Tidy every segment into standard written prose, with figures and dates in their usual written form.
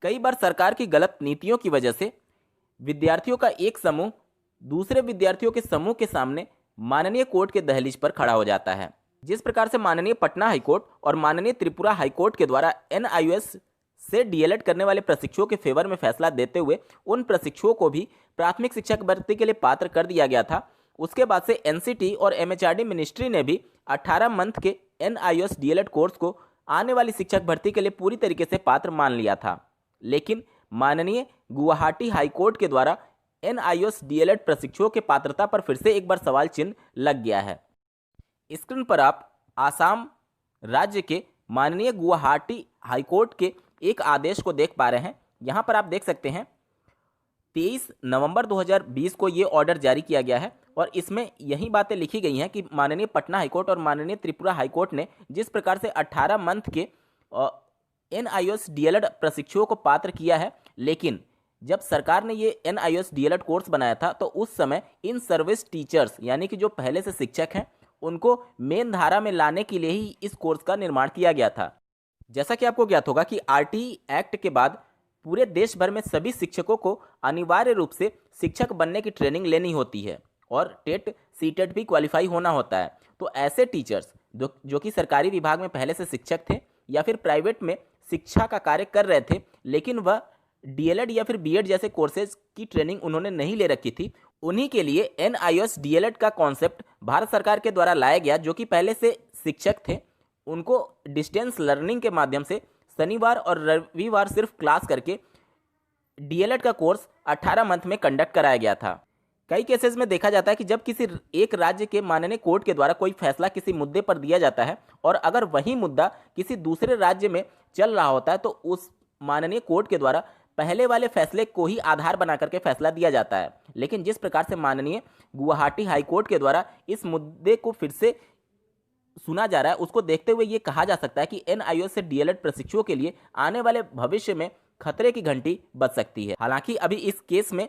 कई बार सरकार की गलत नीतियों की वजह से विद्यार्थियों का एक समूह दूसरे विद्यार्थियों के समूह के सामने माननीय कोर्ट के दहलीज पर खड़ा हो जाता है। जिस प्रकार से माननीय पटना हाईकोर्ट और माननीय त्रिपुरा हाईकोर्ट के द्वारा एनआईओएस से डीएलएड करने वाले प्रशिक्षुओं के फेवर में फैसला देते हुए उन प्रशिक्षुओं को भी प्राथमिक शिक्षक भर्ती के लिए पात्र कर दिया गया था, उसके बाद से एनसीटी और एमएचआरडी मिनिस्ट्री ने भी 18 मंथ के एनआईओएस डीएलएड कोर्स को आने वाली शिक्षक भर्ती के लिए पूरी तरीके से पात्र मान लिया था। लेकिन माननीय गुवाहाटी हाईकोर्ट के द्वारा एनआईओएस डीएलएड प्रशिक्षुओं के पात्रता पर फिर से एक बार सवाल चिन्ह लग गया है। स्क्रीन पर आप आसाम राज्य के माननीय गुवाहाटी हाईकोर्ट के एक आदेश को देख पा रहे हैं। यहां पर आप देख सकते हैं 23 नवंबर 2020 को ये ऑर्डर जारी किया गया है और इसमें यही बातें लिखी गई हैं कि माननीय पटना हाईकोर्ट और माननीय त्रिपुरा हाईकोर्ट ने जिस प्रकार से 18 मंथ के एनआईओएस डीएलएड प्रशिक्षुओं को पात्र किया है, लेकिन जब सरकार ने ये एनआईओएस डीएलएड कोर्स बनाया था तो उस समय इन सर्विस टीचर्स यानी कि जो पहले से शिक्षक हैं उनको मेन धारा में लाने के लिए ही इस कोर्स का निर्माण किया गया था। जैसा कि आपको ज्ञात होगा कि आरटीई एक्ट के बाद पूरे देश भर में सभी शिक्षकों को अनिवार्य रूप से शिक्षक बनने की ट्रेनिंग लेनी होती है और टेट सीटेट भी क्वालिफाई होना होता है। तो ऐसे टीचर्स जो कि सरकारी विभाग में पहले से शिक्षक थे या फिर प्राइवेट में शिक्षा का कार्य कर रहे थे, लेकिन वह डीएलएड या फिर बीएड जैसे कोर्सेज की ट्रेनिंग उन्होंने नहीं ले रखी थी, उन्हीं के लिए एनआईओएस डीएलएड का कॉन्सेप्ट भारत सरकार के द्वारा लाया गया। जो कि पहले से शिक्षक थे उनको डिस्टेंस लर्निंग के माध्यम से शनिवार और रविवार सिर्फ क्लास करके डीएलएड का कोर्स 18 मंथ में कंडक्ट कराया गया था। कई केसेस में देखा जाता है कि जब किसी एक राज्य के माननीय कोर्ट के द्वारा कोई फैसला किसी मुद्दे पर दिया जाता है और अगर वही मुद्दा किसी दूसरे राज्य में चल रहा होता है तो उस माननीय कोर्ट के द्वारा पहले वाले फैसले को ही आधार बना करके फैसला दिया जाता है। लेकिन जिस प्रकार से माननीय गुवाहाटी हाईकोर्ट के द्वारा इस मुद्दे को फिर से सुना जा रहा है, उसको देखते हुए ये कहा जा सकता है कि एनआईओएस से डीएलएड प्रशिक्षुओं के लिए आने वाले भविष्य में खतरे की घंटी बज सकती है। हालांकि अभी इस केस में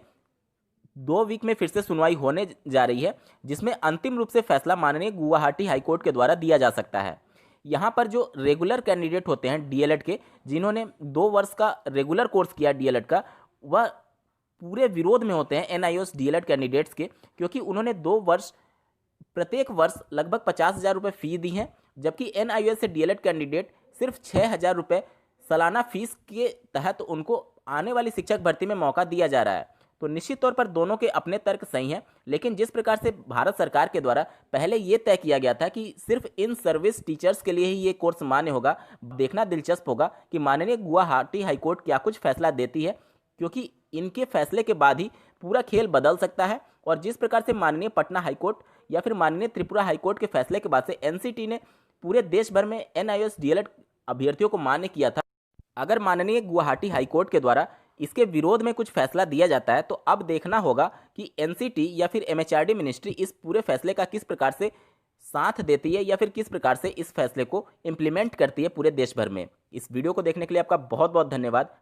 2 वीक में फिर से सुनवाई होने जा रही है, जिसमें अंतिम रूप से फैसला माननीय गुवाहाटी हाईकोर्ट के द्वारा दिया जा सकता है। यहाँ पर जो रेगुलर कैंडिडेट होते हैं डीएलएड के, जिन्होंने 2 वर्ष का रेगुलर कोर्स किया डीएलएड का, वह पूरे विरोध में होते हैं एनआईओएस डीएलएड कैंडिडेट्स के, क्योंकि उन्होंने 2 वर्ष प्रत्येक वर्ष लगभग 50,000 रुपये फीस दी है, जबकि एनआईओएस से डीएलएड कैंडिडेट सिर्फ 6,000 रुपये सालाना फीस के तहत उनको आने वाली शिक्षक भर्ती में मौका दिया जा रहा है। तो निश्चित तौर पर दोनों के अपने तर्क सही हैं, लेकिन जिस प्रकार से भारत सरकार के द्वारा पहले ये तय किया गया था कि सिर्फ इन सर्विस टीचर्स के लिए ही ये कोर्स मान्य होगा, देखना दिलचस्प होगा कि माननीय गुवाहाटी हाईकोर्ट क्या कुछ फैसला देती है, क्योंकि इनके फैसले के बाद ही पूरा खेल बदल सकता है। और जिस प्रकार से माननीय पटना हाईकोर्ट या फिर माननीय त्रिपुरा हाईकोर्ट के फैसले के बाद से एनसीटी ने पूरे देश भर में एनआईओएस डीएलएड अभ्यर्थियों को मान्य किया था, अगर माननीय गुवाहाटी हाईकोर्ट के द्वारा इसके विरोध में कुछ फैसला दिया जाता है तो अब देखना होगा कि एनसीटी या फिर एमएचआरडी मिनिस्ट्री इस पूरे फैसले का किस प्रकार से साथ देती है या फिर किस प्रकार से इस फैसले को इम्प्लीमेंट करती है पूरे देश भर में। इस वीडियो को देखने के लिए आपका बहुत बहुत धन्यवाद।